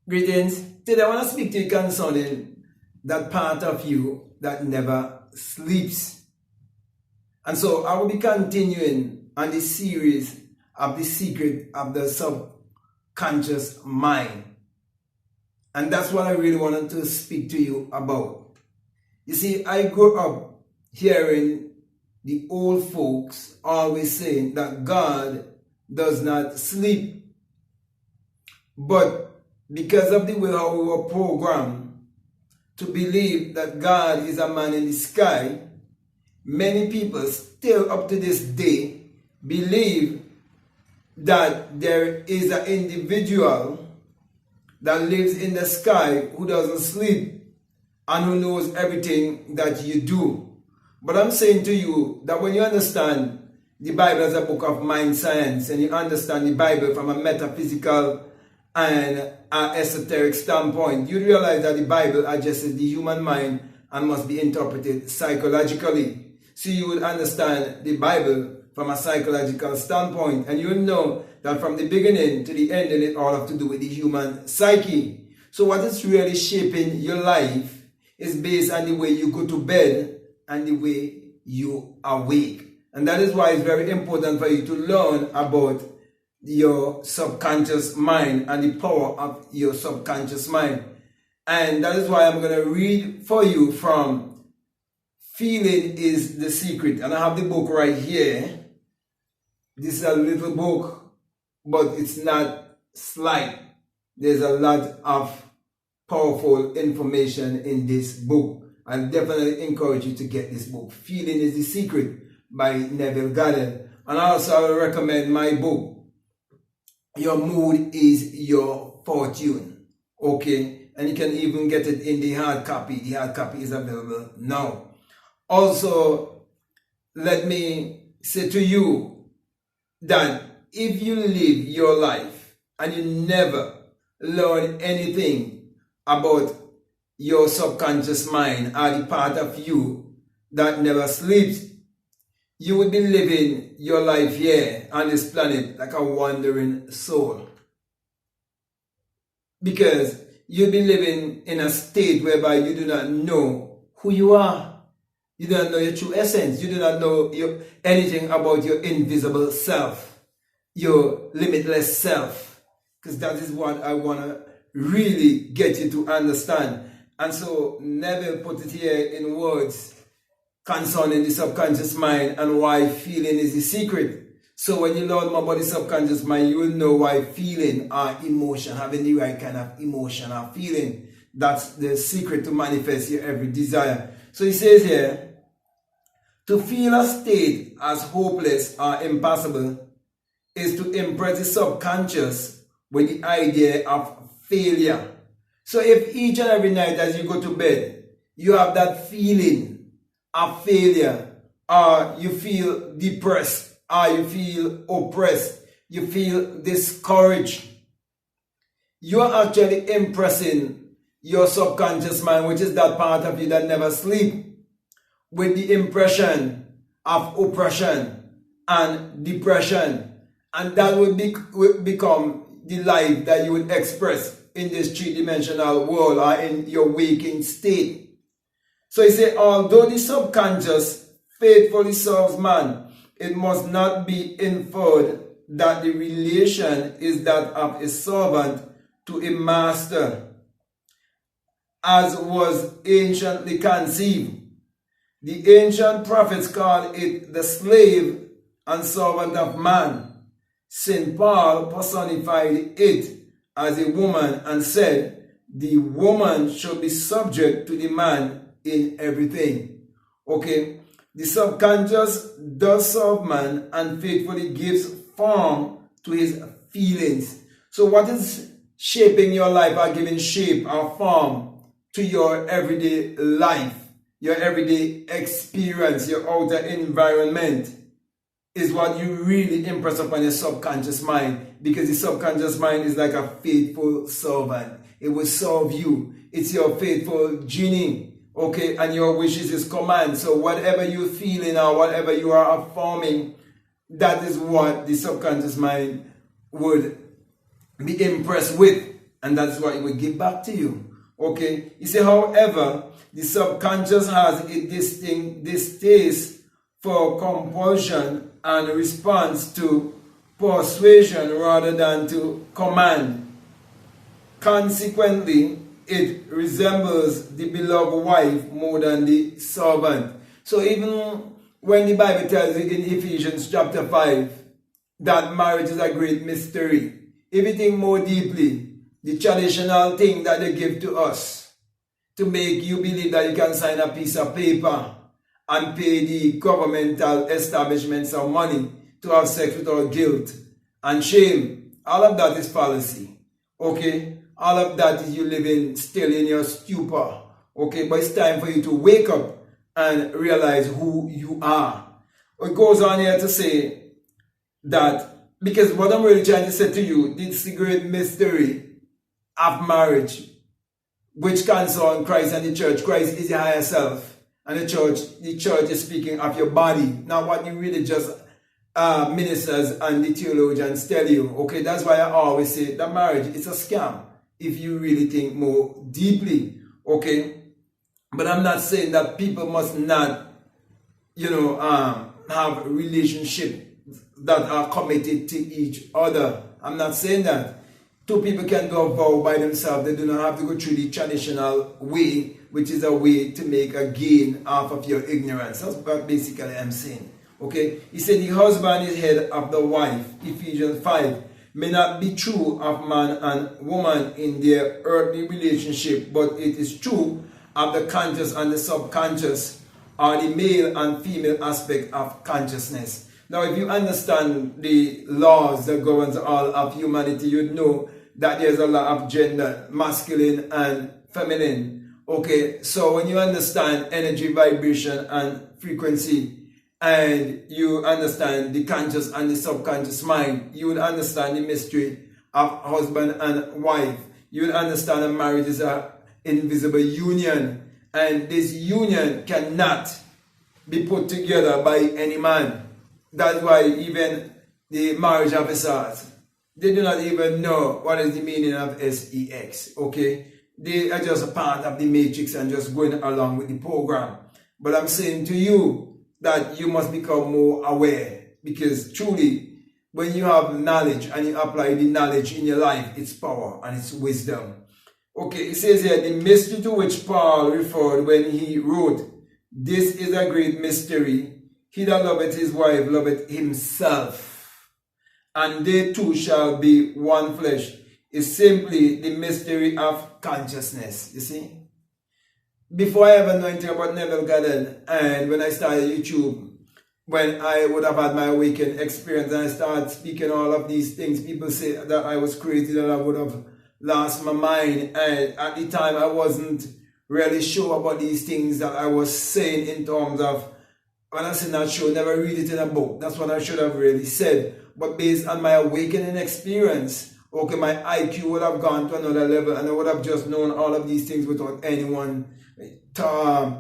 Greetings. Today I want to speak to you concerning that part of you that never sleeps. And so I will be continuing on this series of the secret of the subconscious mind. And that's what I really wanted to speak to you about. You see, I grew up hearing the old folks always saying that God does not sleep. But because of the way how we were programmed to believe that God is a man in the sky, many people still up to this day believe that there is an individual that lives in the sky who doesn't sleep and who knows everything that you do. But I'm saying to you that when you understand the Bible as a book of mind science and you understand the Bible from a metaphysical and an esoteric standpoint, you realize that the Bible addresses the human mind and must be interpreted psychologically. So you will understand the Bible from a psychological standpoint, and you will know that from the beginning to the ending it all have to do with the human psyche. So what is really shaping your life is based on the way you go to bed and the way you awake. And that is why it's very important for you to learn about your subconscious mind and the power of your subconscious mind. And that is why I'm going to read for you from Feeling is the Secret. And I have the book right here. This is a little book, but it's not slight. There's a lot of powerful information in this book. I definitely encourage you to get this book, Feeling is the Secret by Neville Goddard. And also I will recommend my book, Your Mood is Your Fortune. Okay, and you can even get it in the hard copy. The hard copy is available now. Also, let me say to you that if you live your life and you never learn anything about your subconscious mind or the part of you that never sleeps, you would be living your life here on this planet like a wandering soul. Because you'll be living in a state whereby you do not know who you are. You do not know your true essence. You do not know anything about your invisible self, your limitless self. Because that is what I want to really get you to understand. And so Neville put it here in words concerning the subconscious mind and why feeling is the secret. So when you learn more about the subconscious mind, you will know why feeling or emotion, having the right kind of emotion or feeling, that's the secret to manifest your every desire. So he says here, to feel a state as hopeless or impossible is to impress the subconscious with the idea of failure. So if each and every night as you go to bed, you have that feeling of failure, or you feel depressed, or you feel oppressed, you feel discouraged, you are actually impressing your subconscious mind, which is that part of you that never sleeps, with the impression of oppression and depression. And that would become the life that you would express in this three-dimensional world or in your waking state. So he said, although the subconscious faithfully serves man, it must not be inferred that the relation is that of a servant to a master, as was anciently conceived. The ancient prophets called it the slave and servant of man. St. Paul personified it as a woman and said, the woman should be subject to the man in everything. Okay, the subconscious does serve man and faithfully gives form to his feelings. So what is shaping your life or giving shape or form to your everyday life, your everyday experience, your outer environment, is what you really impress upon your subconscious mind, because the subconscious mind is like a faithful servant. It will serve you. It's your faithful genie. Okay, and your wishes is command. So whatever you're feeling or whatever you are affirming, that is what the subconscious mind would be impressed with. And that's what it will give back to you. Okay? You see, however, the subconscious has a distinct distaste for compulsion and response to persuasion rather than to command. Consequently, it resembles the beloved wife more than the servant. So even when the Bible tells you in Ephesians chapter 5 that marriage is a great mystery, if you think more deeply, the traditional thing that they give to us to make you believe that you can sign a piece of paper and pay the governmental establishments some money to have sex without guilt and shame, all of that is fallacy. Okay? All of that is you living still in your stupor. Okay? But it's time for you to wake up and realize who you are. It goes on here to say that, because what I'm really trying to say to you, this is the great mystery of marriage, which concern Christ and the church. Christ is the higher self, and the church is speaking of your body, not what you really just ministers and the theologians tell you. Okay, that's why I always say that marriage is a scam if you really think more deeply. Okay, but I'm not saying that people must not, have relationships that are committed to each other. I'm not saying that. Two people can do a vow by themselves. They do not have to go through the traditional way, which is a way to make a gain off of your ignorance. That's what basically I'm saying. Okay? He said the husband is head of the wife. Ephesians 5 may not be true of man and woman in their earthly relationship, but it is true of the conscious and the subconscious, or the male and female aspect of consciousness. Now, if you understand the laws that governs all of humanity, you'd know that there's a lot of gender, masculine and feminine. Okay, so when you understand energy, vibration, and frequency, and you understand the conscious and the subconscious mind, you will understand the mystery of husband and wife. You will understand that marriage is an invisible union, and this union cannot be put together by any man. That's why even the marriage officers, they do not even know what is the meaning of sex, okay? They are just a part of the matrix and just going along with the program. But I'm saying to you that you must become more aware, because truly, when you have knowledge and you apply the knowledge in your life, it's power and it's wisdom. Okay, it says here, the mystery to which Paul referred when he wrote, "This is a great mystery. He that loveth his wife loveth himself, and they two shall be one flesh," is simply the mystery of consciousness. You see? Before I ever knew anything about Neville Goddard, and when I started YouTube, when I would have had my awakened experience and I started speaking all of these things, people say that I was crazy, that I would have lost my mind. And at the time, I wasn't really sure about these things that I was saying in terms of, when I say not sure, never read it in a book. That's what I should have really said. But based on my awakening experience, okay, my IQ would have gone to another level, and I would have just known all of these things without anyone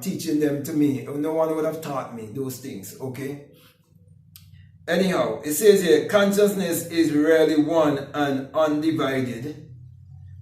teaching them to me. No one would have taught me those things, okay? Anyhow, it says here, consciousness is rarely one and undivided,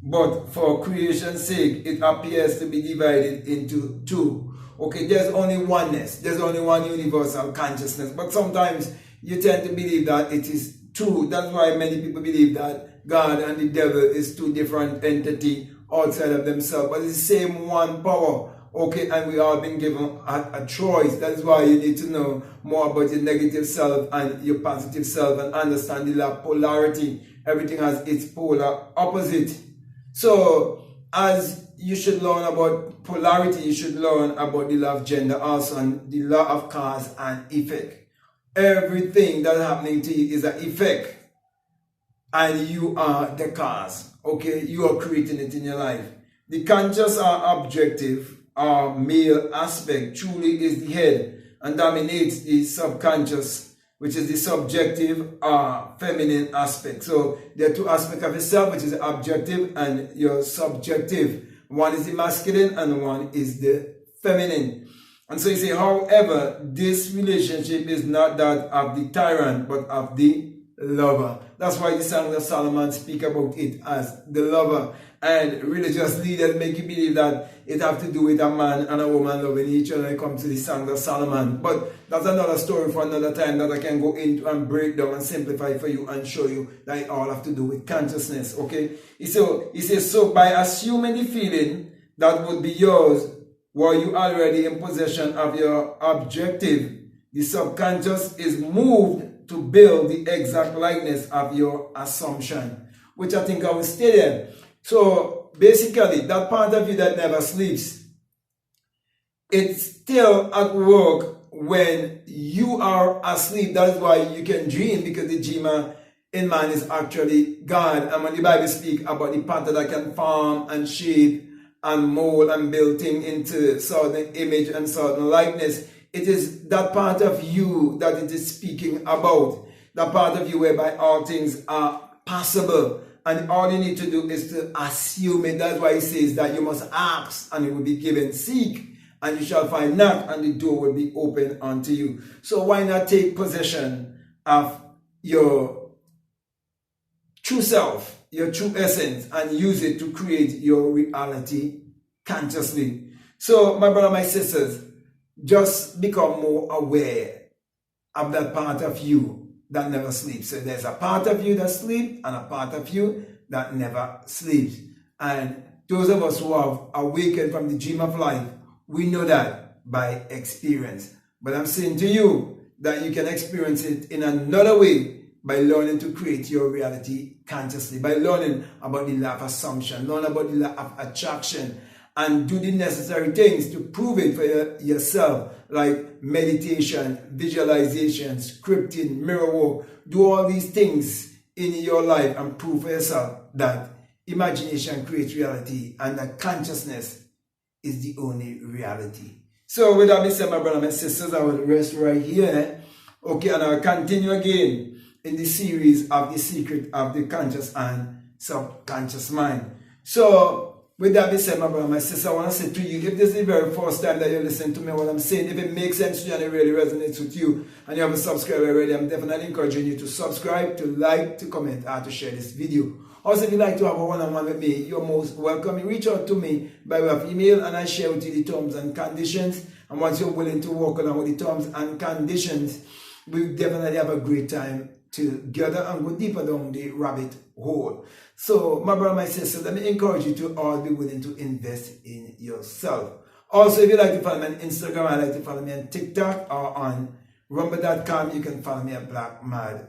but for creation's sake, it appears to be divided into two. Okay, there's only oneness. There's only one universal consciousness. But sometimes you tend to believe that it is two. That's why many people believe that God and the devil is two different entities outside of themselves. But it's the same one power. Okay, and we all been given a choice. That's why you need to know more about your negative self and your positive self and understand the law of polarity. Everything has its polar opposite. So, as you should learn about polarity, you should learn about the law of gender also, and the law of cause and effect. Everything that's happening to you is an effect, and you are the cause. Okay, you are creating it in your life. The conscious or objective or male aspect truly is the head and dominates the subconscious, which is the subjective or feminine aspect. So there are two aspects of yourself, which is the objective and your subjective. One is the masculine and one is the feminine. And so you say, however, this relationship is not that of the tyrant, but of the lover. That's why the Song of Solomon speak about it as the lover. And religious leaders make you believe that it have to do with a man and a woman loving each other when it comes to the Song of Solomon. But that's another story for another time that I can go into and break down and simplify for you and show you that it all have to do with consciousness. Okay? He says, so by assuming the feeling that would be yours, were you already in possession of your objective, the subconscious is moved to build the exact likeness of your assumption, which I think I will stay there. So basically, that part of you that never sleeps, it's still at work when you are asleep. That's why you can dream, because the dreamer in man is actually God. And when the Bible speaks about the part that can form and shape and mold and build things into certain image and certain likeness, it is that part of you that it is speaking about. That part of you whereby all things are possible. And all you need to do is to assume it. That's why he says that you must ask and it will be given. Seek and you shall find. Knock and the door will be open unto you. So why not take possession of your true self, your true essence, and use it to create your reality consciously. So my brother, my sisters, just become more aware of that part of you that never sleeps. So there's a part of you that sleeps and a part of you that never sleeps. And those of us who have awakened from the dream of life, we know that by experience. But I'm saying to you that you can experience it in another way by learning to create your reality consciously, by learning about the law of assumption, learn about the law of attraction, and do the necessary things to prove it for yourself, like meditation, visualization, scripting, mirror work. Do all these things in your life and prove for yourself that imagination creates reality and that consciousness is the only reality. So with that being said, my brothers and sisters, I will rest right here. Okay, and I'll continue again in the series of the secret of the conscious and subconscious mind. So with that being said, my brother, my sister, I want to say to you, if this is the very first time that you're listening to me, what I'm saying, if it makes sense to you and it really resonates with you, and you haven't subscribed already, I'm definitely encouraging you to subscribe, to like, to comment, or to share this video. Also, if you'd like to have a one-on-one with me, you're most welcome. You reach out to me by way of email, and I share with you the terms and conditions. And once you're willing to work along with the terms and conditions, we definitely have a great time together and go deeper down the rabbit hole. So, my brother, my sister, let me encourage you to all be willing to invest in yourself. Also, if you'd like to follow me on Instagram, I'd like to follow me on TikTok or on rumble.com. You can follow me at Black Mad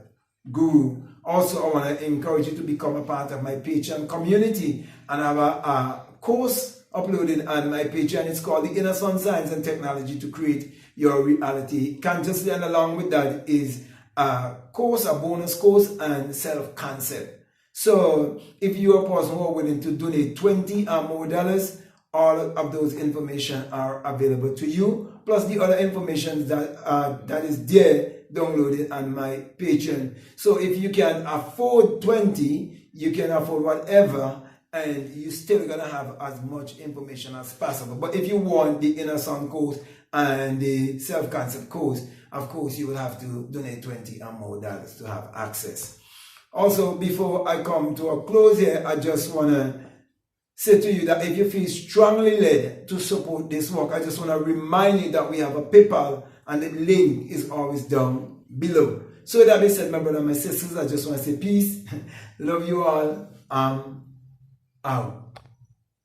Guru. Also, I want to encourage you to become a part of my Patreon community. And I have a course uploaded on my Patreon. It's called The Inner Sun Science and Technology to Create Your Reality Consciously. And along with that is a course, a bonus course, and self-concept. So if you are a person who are willing to donate $20 or more, all of those information are available to you, plus the other information that is there downloaded on my Patreon. So if you can afford 20, you can afford whatever, and you're still gonna have as much information as possible. But if you want the Inner Sun course and the self-concept course, of course you will have to donate $20 or more to have access. Also, before I come to a close here, I just want to say to you that if you feel strongly led to support this work, I just want to remind you that we have a PayPal, and the link is always down below. So that being said, my brother and my sisters, I just want to say peace. Love you all. Out.